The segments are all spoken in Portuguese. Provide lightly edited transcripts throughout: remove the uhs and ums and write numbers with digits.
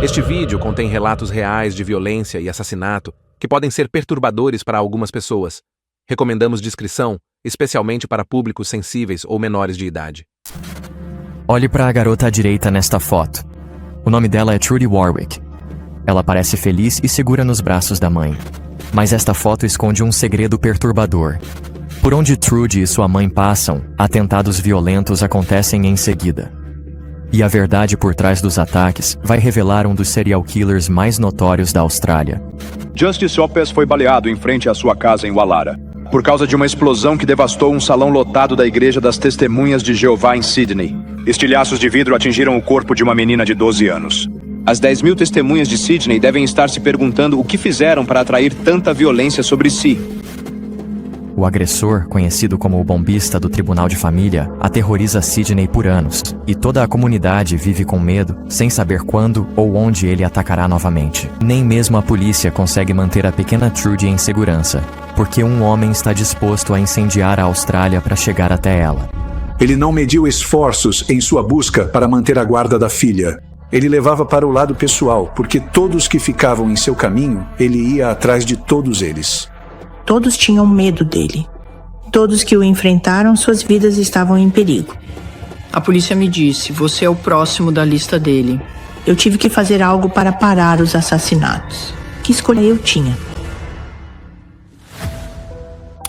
Este vídeo contém relatos reais de violência e assassinato que podem ser perturbadores para algumas pessoas. Recomendamos discrição, especialmente para públicos sensíveis ou menores de idade. Olhe para a garota à direita nesta foto. O nome dela é Trudy Warwick. Ela parece feliz e segura nos braços da mãe. Mas esta foto esconde um segredo perturbador. Por onde Trudy e sua mãe passam, atentados violentos acontecem em seguida. E a verdade por trás dos ataques vai revelar um dos serial killers mais notórios da Austrália. Justice Opes foi baleado em frente à sua casa em Wallara, por causa de uma explosão que devastou um salão lotado da Igreja das Testemunhas de Jeová em Sydney. Estilhaços de vidro atingiram o corpo de uma menina de 12 anos. As 10.000 testemunhas de Sydney devem estar se perguntando o que fizeram para atrair tanta violência sobre si. O agressor, conhecido como o bombista do Tribunal de Família, aterroriza Sydney por anos, e toda a comunidade vive com medo, sem saber quando ou onde ele atacará novamente. Nem mesmo a polícia consegue manter a pequena Trudy em segurança, porque um homem está disposto a incendiar a Austrália para chegar até ela. Ele não mediu esforços em sua busca para manter a guarda da filha. Ele levava para o lado pessoal, porque todos que ficavam em seu caminho, ele ia atrás de todos eles. Todos tinham medo dele. Todos que o enfrentaram, suas vidas estavam em perigo. A polícia me disse, você é o próximo da lista dele. Eu tive que fazer algo para parar os assassinatos. Que escolha eu tinha?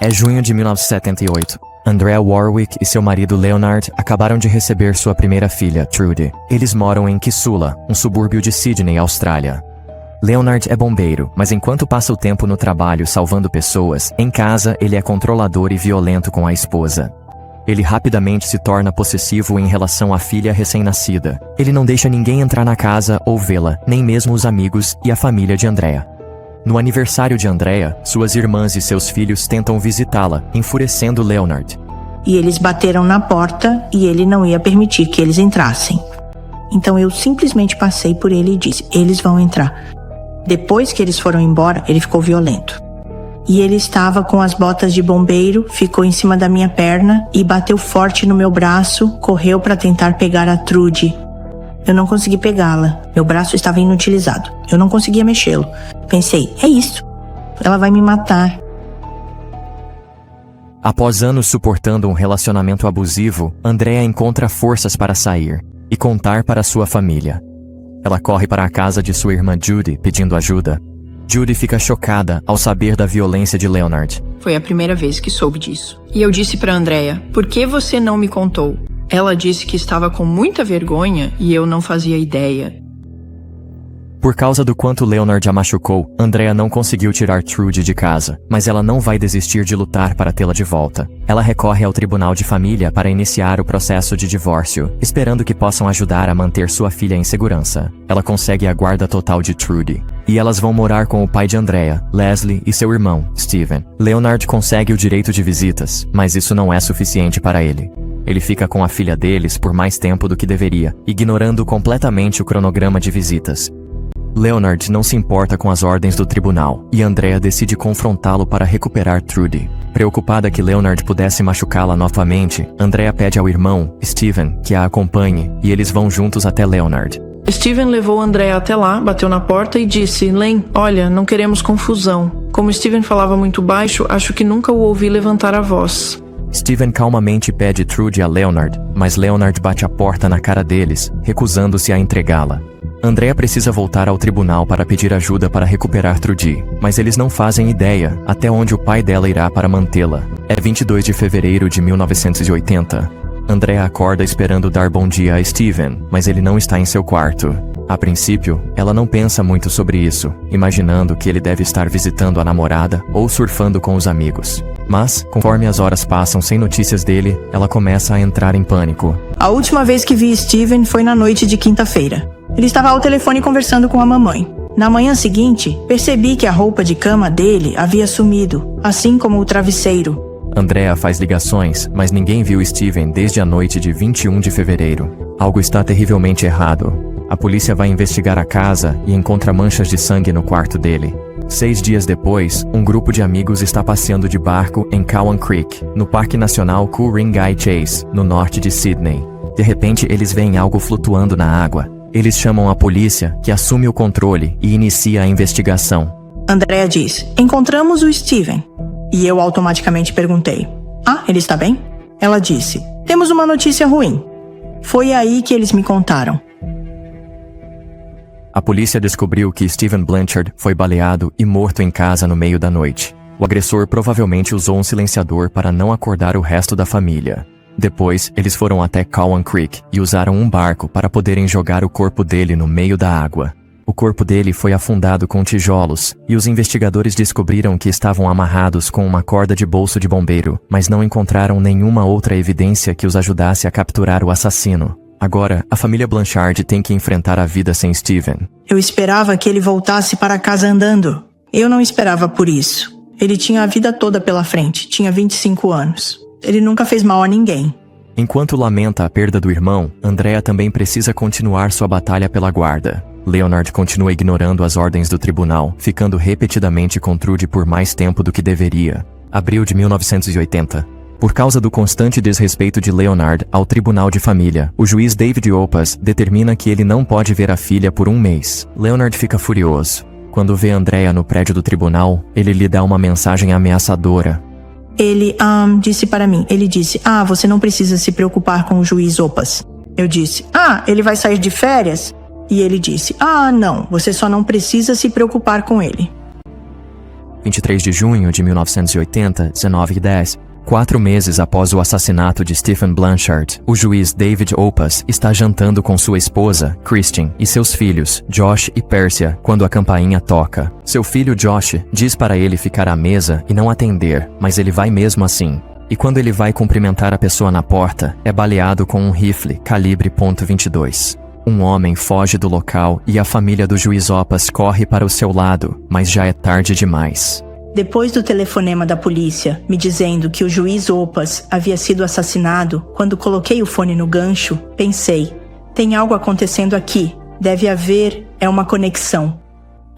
É junho de 1978. Andrea Warwick e seu marido Leonard acabaram de receber sua primeira filha, Trudy. Eles moram em Kissula, um subúrbio de Sydney, Austrália. Leonard é bombeiro, mas enquanto passa o tempo no trabalho salvando pessoas, em casa ele é controlador e violento com a esposa. Ele rapidamente se torna possessivo em relação à filha recém-nascida. Ele não deixa ninguém entrar na casa ou vê-la, nem mesmo os amigos e a família de Andrea. No aniversário de Andrea, suas irmãs e seus filhos tentam visitá-la, enfurecendo Leonard. E eles bateram na porta e ele não ia permitir que eles entrassem. Então eu simplesmente passei por ele e disse, eles vão entrar. Depois que eles foram embora, ele ficou violento. E ele estava com as botas de bombeiro, ficou em cima da minha perna e bateu forte no meu braço, correu para tentar pegar a Trudy. Eu não consegui pegá-la, meu braço estava inutilizado, eu não conseguia mexê-lo. Pensei, é isso, ela vai me matar. Após anos suportando um relacionamento abusivo, Andrea encontra forças para sair e contar para sua família. Ela corre para a casa de sua irmã Judy, pedindo ajuda. Judy fica chocada ao saber da violência de Leonard. Foi a primeira vez que soube disso. E eu disse para Andrea, por que você não me contou? Ela disse que estava com muita vergonha e eu não fazia ideia. Por causa do quanto Leonard a machucou, Andrea não conseguiu tirar Trudy de casa, mas ela não vai desistir de lutar para tê-la de volta. Ela recorre ao Tribunal de Família para iniciar o processo de divórcio, esperando que possam ajudar a manter sua filha em segurança. Ela consegue a guarda total de Trudy. E elas vão morar com o pai de Andrea, Leslie, e seu irmão, Steven. Leonard consegue o direito de visitas, mas isso não é suficiente para ele. Ele fica com a filha deles por mais tempo do que deveria, ignorando completamente o cronograma de visitas. Leonard não se importa com as ordens do tribunal, e Andrea decide confrontá-lo para recuperar Trudy. Preocupada que Leonard pudesse machucá-la novamente, Andrea pede ao irmão, Steven, que a acompanhe, e eles vão juntos até Leonard. Steven levou Andrea até lá, bateu na porta e disse, Len, olha, não queremos confusão. Como Steven falava muito baixo, acho que nunca o ouvi levantar a voz. Steven calmamente pede Trudy a Leonard, mas Leonard bate a porta na cara deles, recusando-se a entregá-la. Andrea precisa voltar ao tribunal para pedir ajuda para recuperar Trudy, mas eles não fazem ideia até onde o pai dela irá para mantê-la. É 22 de fevereiro de 1980. Andrea acorda esperando dar bom dia a Steven, mas ele não está em seu quarto. A princípio, ela não pensa muito sobre isso, imaginando que ele deve estar visitando a namorada ou surfando com os amigos. Mas, conforme as horas passam sem notícias dele, ela começa a entrar em pânico. A última vez que vi Steven foi na noite de quinta-feira. Ele estava ao telefone conversando com a mamãe. Na manhã seguinte, percebi que a roupa de cama dele havia sumido, assim como o travesseiro. Andrea faz ligações, mas ninguém viu Steven desde a noite de 21 de fevereiro. Algo está terrivelmente errado. A polícia vai investigar a casa e encontra manchas de sangue no quarto dele. 6 dias depois, um grupo de amigos está passeando de barco em Cowan Creek, no Parque Nacional Ku-ring-gai Chase, no norte de Sydney. De repente, eles veem algo flutuando na água. Eles chamam a polícia, que assume o controle e inicia a investigação. Andrea diz: encontramos o Steven. E eu automaticamente perguntei: ah, ele está bem? Ela disse: temos uma notícia ruim. Foi aí que eles me contaram. A polícia descobriu que Steven Blanchard foi baleado e morto em casa no meio da noite. O agressor provavelmente usou um silenciador para não acordar o resto da família. Depois, eles foram até Cowan Creek e usaram um barco para poderem jogar o corpo dele no meio da água. O corpo dele foi afundado com tijolos, e os investigadores descobriram que estavam amarrados com uma corda de bolso de bombeiro, mas não encontraram nenhuma outra evidência que os ajudasse a capturar o assassino. Agora, a família Blanchard tem que enfrentar a vida sem Steven. Eu esperava que ele voltasse para casa andando. Eu não esperava por isso. Ele tinha a vida toda pela frente, tinha 25 anos. Ele nunca fez mal a ninguém. Enquanto lamenta a perda do irmão, Andrea também precisa continuar sua batalha pela guarda. Leonard continua ignorando as ordens do tribunal, ficando repetidamente com Trudy por mais tempo do que deveria. Abril de 1980. Por causa do constante desrespeito de Leonard ao tribunal de família, o juiz David Opas determina que ele não pode ver a filha por um mês. Leonard fica furioso. Quando vê Andrea no prédio do tribunal, ele lhe dá uma mensagem ameaçadora. Ele disse para mim, ele disse: você não precisa se preocupar com o juiz Opas. Eu disse: ele vai sair de férias? E ele disse: não, você só não precisa se preocupar com ele. 23 de junho de 1980, 19h10. 4 meses após o assassinato de Stephen Blanchard, o juiz David Opas está jantando com sua esposa, Christine, e seus filhos, Josh e Persia, quando a campainha toca. Seu filho Josh diz para ele ficar à mesa e não atender, mas ele vai mesmo assim. E quando ele vai cumprimentar a pessoa na porta, é baleado com um rifle calibre .22. Um homem foge do local e a família do juiz Opas corre para o seu lado, mas já é tarde demais. Depois do telefonema da polícia, me dizendo que o juiz Opas havia sido assassinado, quando coloquei o fone no gancho, pensei: tem algo acontecendo aqui. Deve haver uma conexão.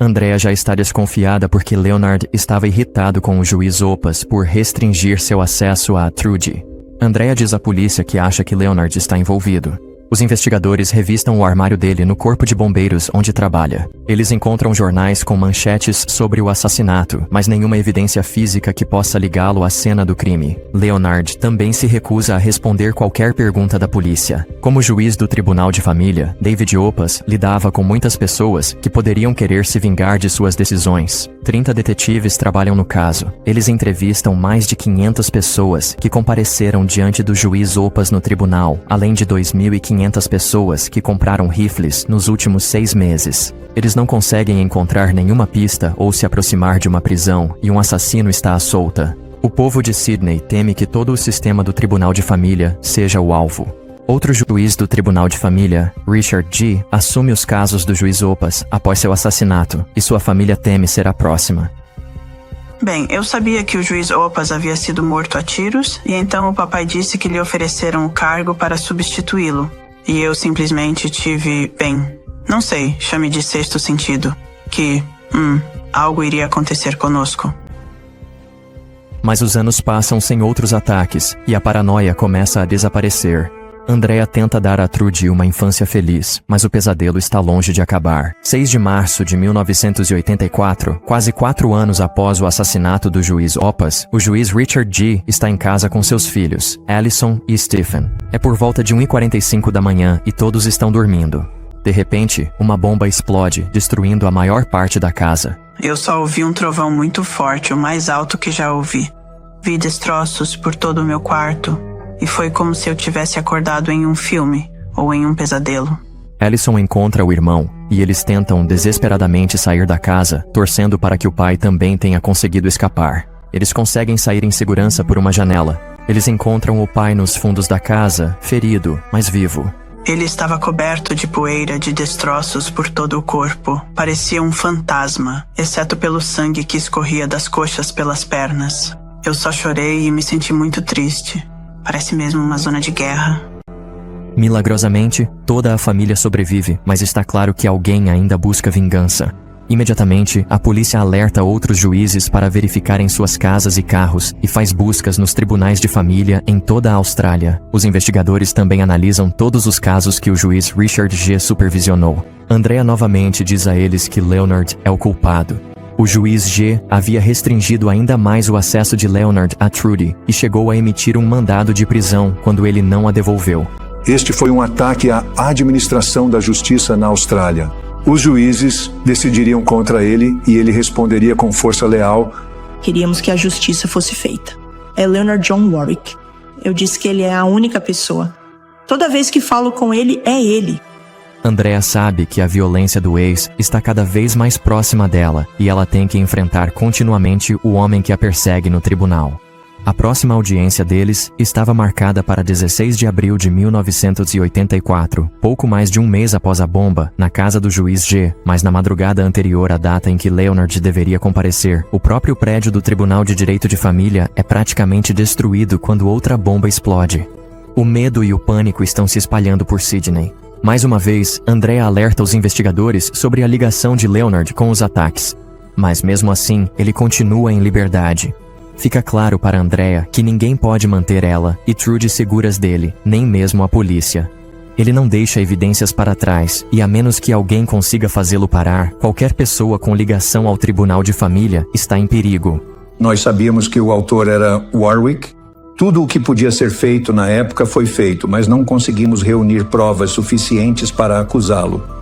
Andrea já está desconfiada porque Leonard estava irritado com o juiz Opas por restringir seu acesso a Trudy. Andrea diz à polícia que acha que Leonard está envolvido. Os investigadores revistam o armário dele no corpo de bombeiros onde trabalha. Eles encontram jornais com manchetes sobre o assassinato, mas nenhuma evidência física que possa ligá-lo à cena do crime. Leonard também se recusa a responder qualquer pergunta da polícia. Como juiz do tribunal de família, David Opas lidava com muitas pessoas que poderiam querer se vingar de suas decisões. 30 detetives trabalham no caso. Eles entrevistam mais de 500 pessoas que compareceram diante do juiz Opas no tribunal, além de 2.500 pessoas que compraram rifles nos últimos 6 meses. Eles não conseguem encontrar nenhuma pista ou se aproximar de uma prisão e um assassino está à solta. O povo de Sydney teme que todo o sistema do tribunal de família seja o alvo. Outro juiz do tribunal de família, Richard G., assume os casos do juiz Opas após seu assassinato e sua família teme ser a próxima. Bem, eu sabia que o juiz Opas havia sido morto a tiros e então o papai disse que lhe ofereceram o cargo para substituí-lo. E eu simplesmente tive, não sei, chame de sexto sentido, que, algo iria acontecer conosco. Mas os anos passam sem outros ataques e a paranoia começa a desaparecer. Andrea tenta dar a Trudy uma infância feliz, mas o pesadelo está longe de acabar. 6 de março de 1984, quase 4 anos após o assassinato do juiz Opas, o juiz Richard G. está em casa com seus filhos, Allison e Stephen. É por volta de 1h45 da manhã e todos estão dormindo. De repente, uma bomba explode, destruindo a maior parte da casa. Eu só ouvi um trovão muito forte, o mais alto que já ouvi. Vi destroços por todo o meu quarto. E foi como se eu tivesse acordado em um filme, ou em um pesadelo. Allison encontra o irmão, e eles tentam desesperadamente sair da casa, torcendo para que o pai também tenha conseguido escapar. Eles conseguem sair em segurança por uma janela. Eles encontram o pai nos fundos da casa, ferido, mas vivo. Ele estava coberto de poeira, de destroços por todo o corpo. Parecia um fantasma, exceto pelo sangue que escorria das coxas pelas pernas. Eu só chorei e me senti muito triste. Parece mesmo uma zona de guerra. Milagrosamente, toda a família sobrevive, mas está claro que alguém ainda busca vingança. Imediatamente, a polícia alerta outros juízes para verificarem suas casas e carros e faz buscas nos tribunais de família em toda a Austrália. Os investigadores também analisam todos os casos que o juiz Richard G. supervisionou. Andrea novamente diz a eles que Leonard é o culpado. O juiz G. havia restringido ainda mais o acesso de Leonard a Trudy e chegou a emitir um mandado de prisão quando ele não a devolveu. Este foi um ataque à administração da justiça na Austrália. Os juízes decidiriam contra ele e ele responderia com força leal. Queríamos que a justiça fosse feita. É Leonard John Warwick. Eu disse que ele é a única pessoa. Toda vez que falo com ele, é ele. Andrea sabe que a violência do ex está cada vez mais próxima dela e ela tem que enfrentar continuamente o homem que a persegue no tribunal. A próxima audiência deles estava marcada para 16 de abril de 1984, pouco mais de um mês após a bomba, na casa do juiz G, mas na madrugada anterior à data em que Leonard deveria comparecer, o próprio prédio do Tribunal de Direito de Família é praticamente destruído quando outra bomba explode. O medo e o pânico estão se espalhando por Sydney. Mais uma vez, Andrea alerta os investigadores sobre a ligação de Leonard com os ataques. Mas mesmo assim, ele continua em liberdade. Fica claro para Andrea que ninguém pode manter ela e Trudy seguras dele, nem mesmo a polícia. Ele não deixa evidências para trás e a menos que alguém consiga fazê-lo parar, qualquer pessoa com ligação ao tribunal de família está em perigo. Nós sabíamos que o autor era Warwick. Tudo o que podia ser feito na época foi feito, mas não conseguimos reunir provas suficientes para acusá-lo.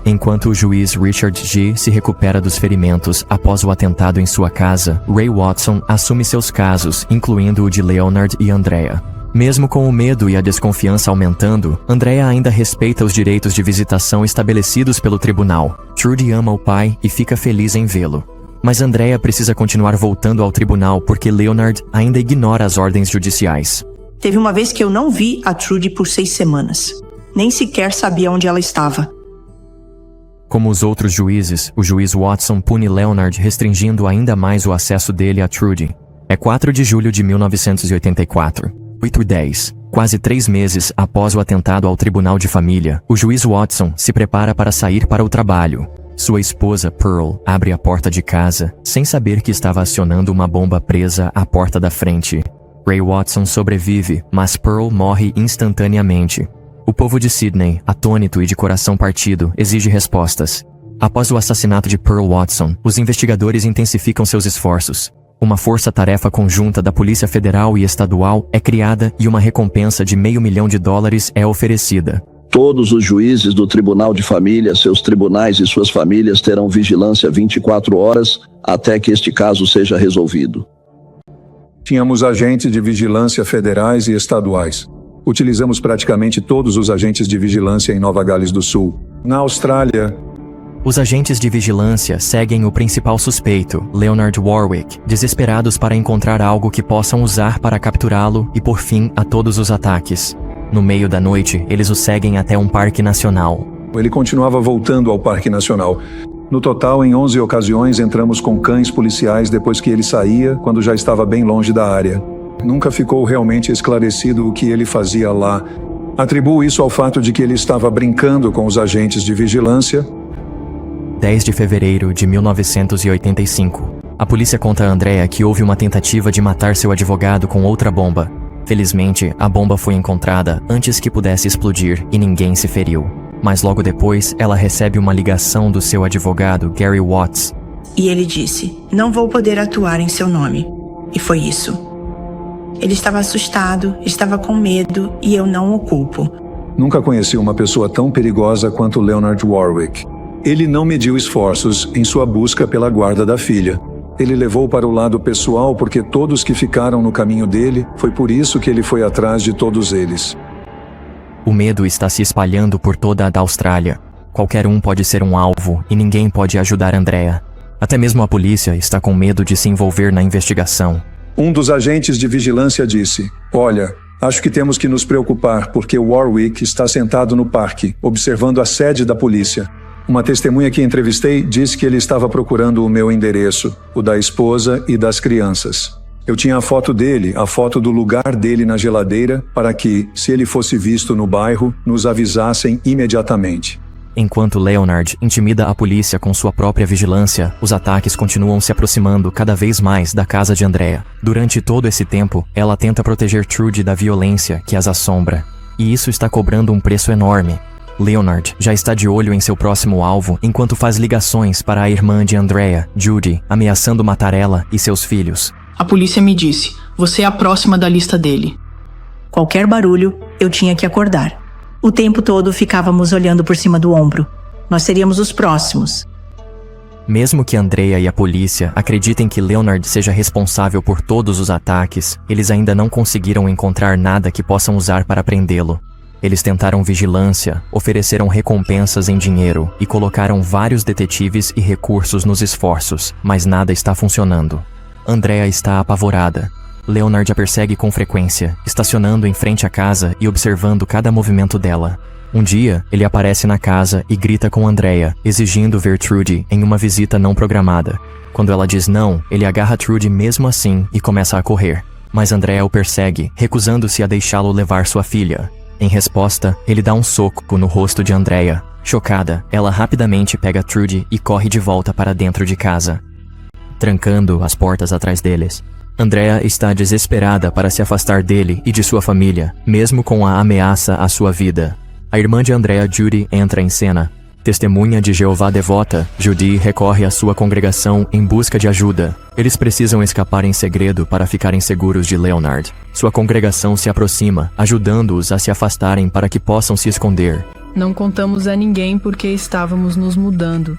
Enquanto o juiz Richard G. se recupera dos ferimentos após o atentado em sua casa, Ray Watson assume seus casos, incluindo o de Leonard e Andrea. Mesmo com o medo e a desconfiança aumentando, Andrea ainda respeita os direitos de visitação estabelecidos pelo tribunal. Trudy ama o pai e fica feliz em vê-lo. Mas Andrea precisa continuar voltando ao tribunal porque Leonard ainda ignora as ordens judiciais. Teve uma vez que eu não vi a Trudy por 6 semanas. Nem sequer sabia onde ela estava. Como os outros juízes, o juiz Watson pune Leonard restringindo ainda mais o acesso dele a Trudy. É 4 de julho de 1984, 8h10. Quase 3 meses após o atentado ao Tribunal de Família, o juiz Watson se prepara para sair para o trabalho. Sua esposa, Pearl, abre a porta de casa, sem saber que estava acionando uma bomba presa à porta da frente. Ray Watson sobrevive, mas Pearl morre instantaneamente. O povo de Sydney, atônito e de coração partido, exige respostas. Após o assassinato de Pearl Watson, os investigadores intensificam seus esforços. Uma força-tarefa conjunta da Polícia Federal e Estadual é criada e uma recompensa de $500 mil é oferecida. Todos os juízes do Tribunal de Família, seus tribunais e suas famílias terão vigilância 24 horas até que este caso seja resolvido. Tínhamos agentes de vigilância federais e estaduais. Utilizamos praticamente todos os agentes de vigilância em Nova Gales do Sul. Na Austrália, os agentes de vigilância seguem o principal suspeito, Leonard Warwick, desesperados para encontrar algo que possam usar para capturá-lo e pôr fim a todos os ataques. No meio da noite, eles o seguem até um parque nacional. Ele continuava voltando ao Parque Nacional. No total, em 11 ocasiões, entramos com cães policiais depois que ele saía, quando já estava bem longe da área. Nunca ficou realmente esclarecido o que ele fazia lá. Atribuo isso ao fato de que ele estava brincando com os agentes de vigilância. 10 de fevereiro de 1985. A polícia conta a Andrea que houve uma tentativa de matar seu advogado com outra bomba. Felizmente, a bomba foi encontrada antes que pudesse explodir e ninguém se feriu. Mas logo depois, ela recebe uma ligação do seu advogado, Gary Watts. E ele disse, não vou poder atuar em seu nome. E foi isso. Ele estava assustado, estava com medo e eu não o culpo. Nunca conheci uma pessoa tão perigosa quanto Leonard Warwick. Ele não mediu esforços em sua busca pela guarda da filha. Ele levou para o lado pessoal porque todos que ficaram no caminho dele, foi por isso que ele foi atrás de todos eles. O medo está se espalhando por toda a Austrália. Qualquer um pode ser um alvo e ninguém pode ajudar Andrea. Até mesmo a polícia está com medo de se envolver na investigação. Um dos agentes de vigilância disse, olha, acho que temos que nos preocupar porque Warwick está sentado no parque, observando a sede da polícia. Uma testemunha que entrevistei disse que ele estava procurando o meu endereço, o da esposa e das crianças. Eu tinha a foto dele, a foto do lugar dele na geladeira, para que, se ele fosse visto no bairro, nos avisassem imediatamente. Enquanto Leonard intimida a polícia com sua própria vigilância, os ataques continuam se aproximando cada vez mais da casa de Andrea. Durante todo esse tempo, ela tenta proteger Trudy da violência que as assombra. E isso está cobrando um preço enorme. Leonard já está de olho em seu próximo alvo enquanto faz ligações para a irmã de Andrea, Judy, ameaçando matar ela e seus filhos. A polícia me disse, você é a próxima da lista dele. Qualquer barulho, eu tinha que acordar. O tempo todo ficávamos olhando por cima do ombro. Nós seríamos os próximos. Mesmo que Andrea e a polícia acreditem que Leonard seja responsável por todos os ataques, eles ainda não conseguiram encontrar nada que possam usar para prendê-lo. Eles tentaram vigilância, ofereceram recompensas em dinheiro e colocaram vários detetives e recursos nos esforços, mas nada está funcionando. Andrea está apavorada. Leonard a persegue com frequência, estacionando em frente à casa e observando cada movimento dela. Um dia, ele aparece na casa e grita com Andrea, exigindo ver Trudy em uma visita não programada. Quando ela diz não, ele agarra Trudy mesmo assim e começa a correr. Mas Andrea o persegue, recusando-se a deixá-lo levar sua filha. Em resposta, ele dá um soco no rosto de Andrea. Chocada, ela rapidamente pega Trudy e corre de volta para dentro de casa, trancando as portas atrás deles. Andrea está desesperada para se afastar dele e de sua família, mesmo com a ameaça à sua vida. A irmã de Andrea, Judy, entra em cena. Testemunha de Jeová devota, Judy recorre à sua congregação em busca de ajuda. Eles precisam escapar em segredo para ficarem seguros de Leonard. Sua congregação se aproxima, ajudando-os a se afastarem para que possam se esconder. Não contamos a ninguém porque estávamos nos mudando.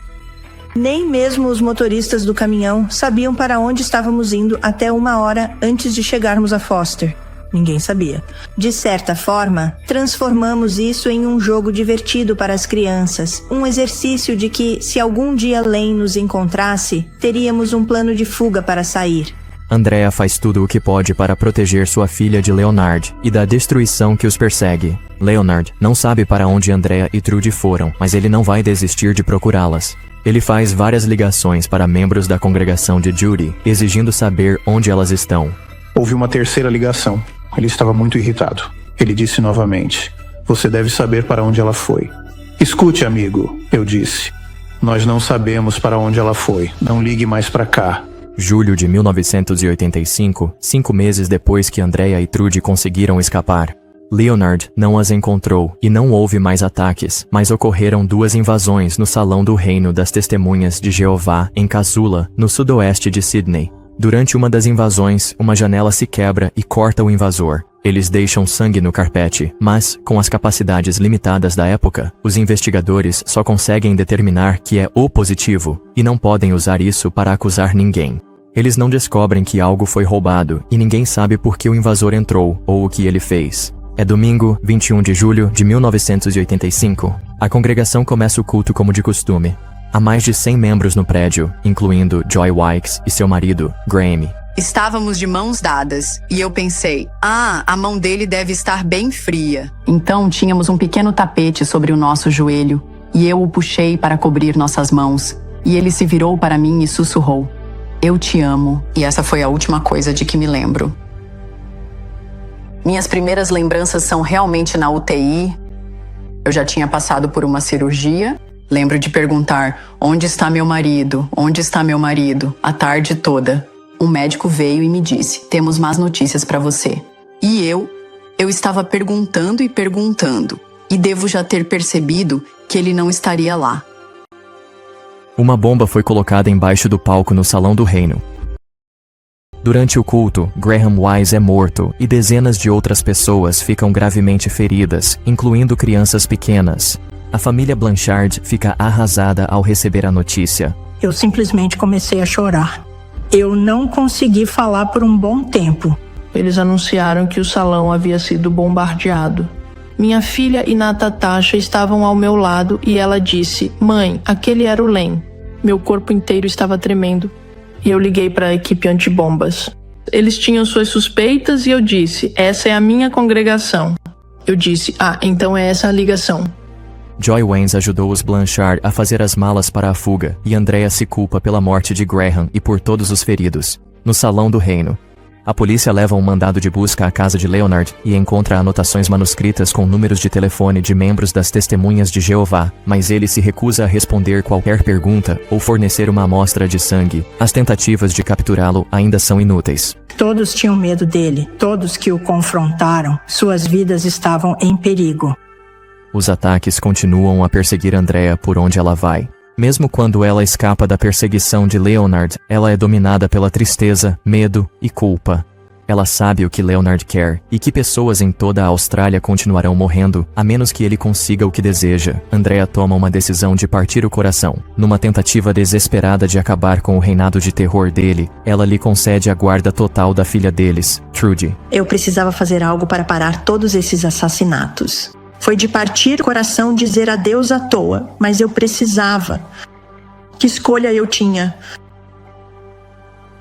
Nem mesmo os motoristas do caminhão sabiam para onde estávamos indo até 1 hora antes de chegarmos a Foster. Ninguém sabia. De certa forma, transformamos isso em um jogo divertido para as crianças. Um exercício de que, se algum dia Lane nos encontrasse, teríamos um plano de fuga para sair. Andrea faz tudo o que pode para proteger sua filha de Leonard e da destruição que os persegue. Leonard não sabe para onde Andrea e Trudy foram, mas ele não vai desistir de procurá-las. Ele faz várias ligações para membros da congregação de Judy, exigindo saber onde elas estão. Houve uma terceira ligação. Ele estava muito irritado. Ele disse novamente, você deve saber para onde ela foi. Escute, amigo, eu disse. Nós não sabemos para onde ela foi. Não ligue mais para cá. Julho de 1985, 5 meses depois que Andrea e Trudy conseguiram escapar. Leonard não as encontrou e não houve mais ataques, mas ocorreram 2 invasões no Salão do Reino das Testemunhas de Jeová em Casula, no sudoeste de Sydney. Durante uma das invasões, uma janela se quebra e corta o invasor. Eles deixam sangue no carpete, mas, com as capacidades limitadas da época, os investigadores só conseguem determinar que é O positivo e não podem usar isso para acusar ninguém. Eles não descobrem que algo foi roubado e ninguém sabe por que o invasor entrou ou o que ele fez. É domingo, 21 de julho de 1985. A congregação começa o culto como de costume. Há mais de 100 membros no prédio, incluindo Joy Wykes e seu marido, Graeme. Estávamos de mãos dadas, e eu pensei, a mão dele deve estar bem fria. Então tínhamos um pequeno tapete sobre o nosso joelho, e eu o puxei para cobrir nossas mãos, e ele se virou para mim e sussurrou, eu te amo, e essa foi a última coisa de que me lembro. Minhas primeiras lembranças são realmente na UTI. Eu já tinha passado por uma cirurgia. Lembro de perguntar, onde está meu marido? Onde está meu marido? A tarde toda. Um médico veio e me disse, temos más notícias para você. E eu estava perguntando e perguntando. E devo já ter percebido que ele não estaria lá. Uma bomba foi colocada embaixo do palco no Salão do Reino. Durante o culto, Graham Wise é morto e dezenas de outras pessoas ficam gravemente feridas, incluindo crianças pequenas. A família Blanchard fica arrasada ao receber a notícia. Eu simplesmente comecei a chorar. Eu não consegui falar por um bom tempo. Eles anunciaram que o salão havia sido bombardeado. Minha filha e Natasha estavam ao meu lado e ela disse, mãe, aquele era o Lane. Meu corpo inteiro estava tremendo. E eu liguei para a equipe antibombas. Eles tinham suas suspeitas e eu disse, essa é a minha congregação. Eu disse, então é essa a ligação. Joy Waynes ajudou os Blanchard a fazer as malas para a fuga e Andrea se culpa pela morte de Graham e por todos os feridos. No Salão do Reino. A polícia leva um mandado de busca à casa de Leonard e encontra anotações manuscritas com números de telefone de membros das Testemunhas de Jeová, mas ele se recusa a responder qualquer pergunta ou fornecer uma amostra de sangue. As tentativas de capturá-lo ainda são inúteis. Todos tinham medo dele, todos que o confrontaram, suas vidas estavam em perigo. Os ataques continuam a perseguir Andrea por onde ela vai. Mesmo quando ela escapa da perseguição de Leonard, ela é dominada pela tristeza, medo e culpa. Ela sabe o que Leonard quer e que pessoas em toda a Austrália continuarão morrendo, a menos que ele consiga o que deseja. Andrea toma uma decisão de partir o coração. Numa tentativa desesperada de acabar com o reinado de terror dele, ela lhe concede a guarda total da filha deles, Trudy. Eu precisava fazer algo para parar todos esses assassinatos. Foi de partir o coração dizer adeus à toa, mas eu precisava. Que escolha eu tinha?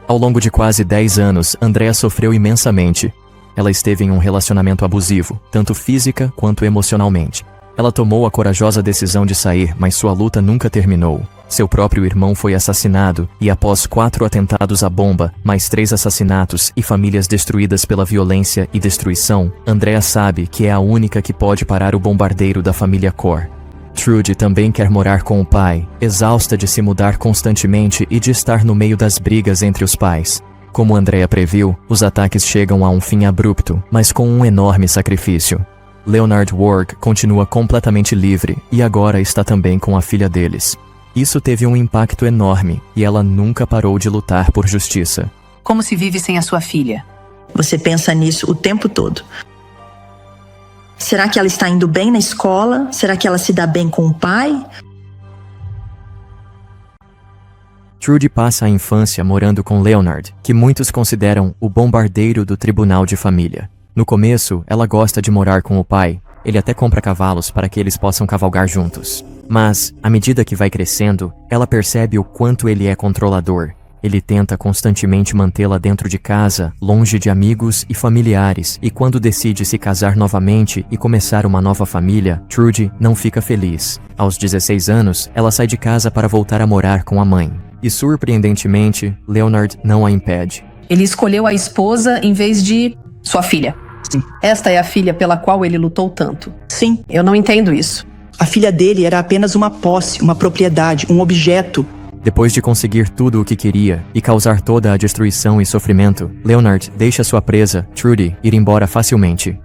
Ao longo de quase 10 anos, Andrea sofreu imensamente. Ela esteve em um relacionamento abusivo, tanto física quanto emocionalmente. Ela tomou a corajosa decisão de sair, mas sua luta nunca terminou. Seu próprio irmão foi assassinado, e após 4 atentados à bomba, mais 3 assassinatos e famílias destruídas pela violência e destruição, Andrea sabe que é a única que pode parar o bombardeiro da família Core. Trudy também quer morar com o pai, exausta de se mudar constantemente e de estar no meio das brigas entre os pais. Como Andrea previu, os ataques chegam a um fim abrupto, mas com um enorme sacrifício. Leonard Warg continua completamente livre e agora está também com a filha deles. Isso teve um impacto enorme e ela nunca parou de lutar por justiça. Como se vive sem a sua filha? Você pensa nisso o tempo todo. Será que ela está indo bem na escola? Será que ela se dá bem com o pai? Trudy passa a infância morando com Leonard, que muitos consideram o bombardeiro do tribunal de família. No começo, ela gosta de morar com o pai. Ele até compra cavalos para que eles possam cavalgar juntos. Mas, à medida que vai crescendo, ela percebe o quanto ele é controlador. Ele tenta constantemente mantê-la dentro de casa, longe de amigos e familiares, e quando decide se casar novamente e começar uma nova família, Trudy não fica feliz. Aos 16 anos, ela sai de casa para voltar a morar com a mãe. E surpreendentemente, Leonard não a impede. Ele escolheu a esposa em vez de sua filha. Sim. Esta é a filha pela qual ele lutou tanto. Sim. Eu não entendo isso. A filha dele era apenas uma posse, uma propriedade, um objeto. Depois de conseguir tudo o que queria e causar toda a destruição e sofrimento, Leonard deixa sua presa, Trudy, ir embora facilmente.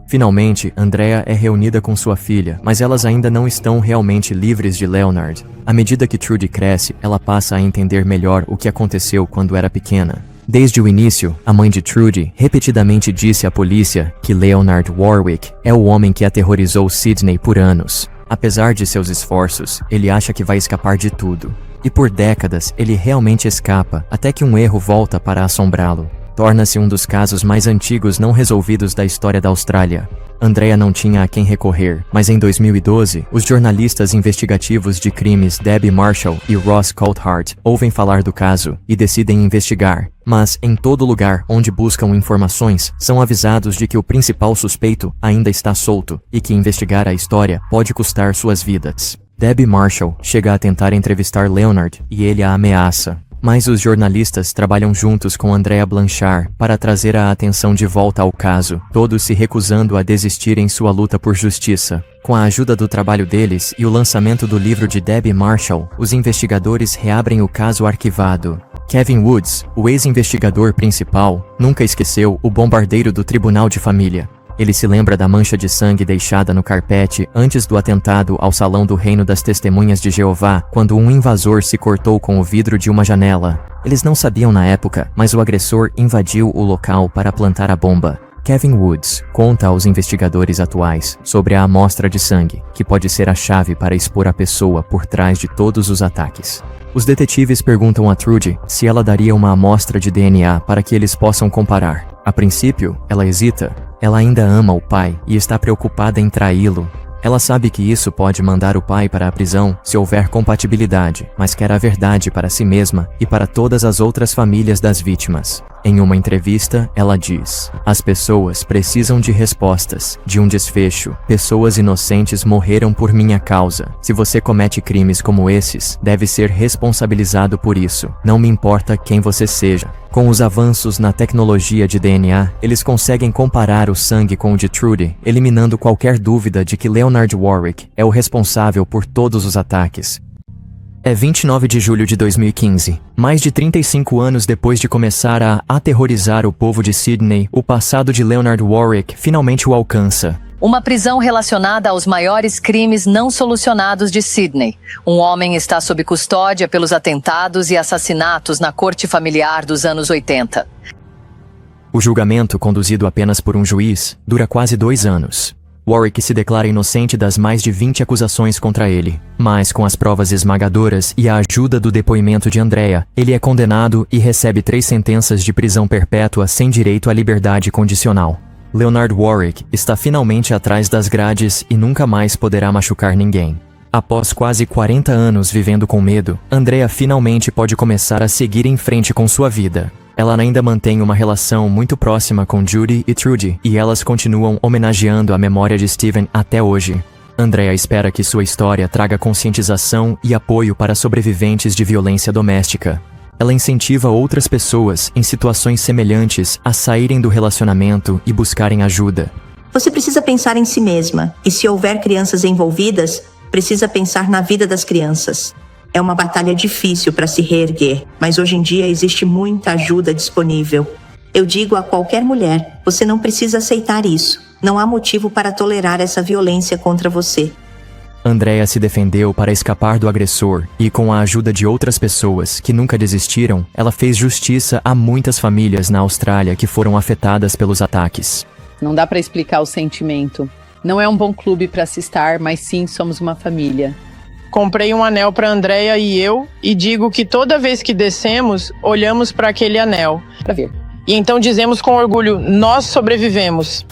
Finalmente, Andrea é reunida com sua filha, mas elas ainda não estão realmente livres de Leonard. À medida que Trudy cresce, ela passa a entender melhor o que aconteceu quando era pequena. Desde o início, a mãe de Trudy repetidamente disse à polícia que Leonard Warwick é o homem que aterrorizou Sydney por anos. Apesar de seus esforços, ele acha que vai escapar de tudo. E por décadas, ele realmente escapa, até que um erro volta para assombrá-lo. Torna-se um dos casos mais antigos não resolvidos da história da Austrália. Andrea não tinha a quem recorrer, mas em 2012, os jornalistas investigativos de crimes Debbie Marshall e Ross Coulthard ouvem falar do caso e decidem investigar. Mas, em todo lugar onde buscam informações, são avisados de que o principal suspeito ainda está solto e que investigar a história pode custar suas vidas. Debbie Marshall chega a tentar entrevistar Leonard e ele a ameaça. Mas os jornalistas trabalham juntos com Andrea Blanchard para trazer a atenção de volta ao caso, todos se recusando a desistir em sua luta por justiça. Com a ajuda do trabalho deles e o lançamento do livro de Debbie Marshall, os investigadores reabrem o caso arquivado. Kevin Woods, o ex-investigador principal, nunca esqueceu o bombardeiro do Tribunal de Família. Ele se lembra da mancha de sangue deixada no carpete antes do atentado ao Salão do Reino das Testemunhas de Jeová, quando um invasor se cortou com o vidro de uma janela. Eles não sabiam na época, mas o agressor invadiu o local para plantar a bomba. Kevin Woods conta aos investigadores atuais sobre a amostra de sangue, que pode ser a chave para expor a pessoa por trás de todos os ataques. Os detetives perguntam a Trudy se ela daria uma amostra de DNA para que eles possam comparar. A princípio, ela hesita. Ela ainda ama o pai e está preocupada em traí-lo. Ela sabe que isso pode mandar o pai para a prisão se houver compatibilidade, mas quer a verdade para si mesma e para todas as outras famílias das vítimas. Em uma entrevista, ela diz: "As pessoas precisam de respostas, de um desfecho. Pessoas inocentes morreram por minha causa. Se você comete crimes como esses, deve ser responsabilizado por isso. Não me importa quem você seja." Com os avanços na tecnologia de DNA, eles conseguem comparar o sangue com o de Trudy, eliminando qualquer dúvida de que Leonard Warwick é o responsável por todos os ataques. É 29 de julho de 2015. Mais de 35 anos depois de começar a aterrorizar o povo de Sydney, o passado de Leonard Warwick finalmente o alcança. Uma prisão relacionada aos maiores crimes não solucionados de Sydney. Um homem está sob custódia pelos atentados e assassinatos na corte familiar dos anos 80. O julgamento, conduzido apenas por um juiz, dura quase 2 anos. Warwick se declara inocente das mais de 20 acusações contra ele, mas com as provas esmagadoras e a ajuda do depoimento de Andrea, ele é condenado e recebe 3 sentenças de prisão perpétua sem direito à liberdade condicional. Leonard Warwick está finalmente atrás das grades e nunca mais poderá machucar ninguém. Após quase 40 anos vivendo com medo, Andrea finalmente pode começar a seguir em frente com sua vida. Ela ainda mantém uma relação muito próxima com Judy e Trudy, e elas continuam homenageando a memória de Steven até hoje. Andrea espera que sua história traga conscientização e apoio para sobreviventes de violência doméstica. Ela incentiva outras pessoas em situações semelhantes a saírem do relacionamento e buscarem ajuda. Você precisa pensar em si mesma, e se houver crianças envolvidas, precisa pensar na vida das crianças. É uma batalha difícil para se reerguer, mas hoje em dia existe muita ajuda disponível. Eu digo a qualquer mulher, você não precisa aceitar isso. Não há motivo para tolerar essa violência contra você. Andrea se defendeu para escapar do agressor e, com a ajuda de outras pessoas que nunca desistiram, ela fez justiça a muitas famílias na Austrália que foram afetadas pelos ataques. Não dá para explicar o sentimento. Não é um bom clube para se estar, mas sim somos uma família. Comprei um anel para Andrea e eu, e digo que toda vez que descemos, olhamos para aquele anel. Pra ver. E então dizemos com orgulho: nós sobrevivemos.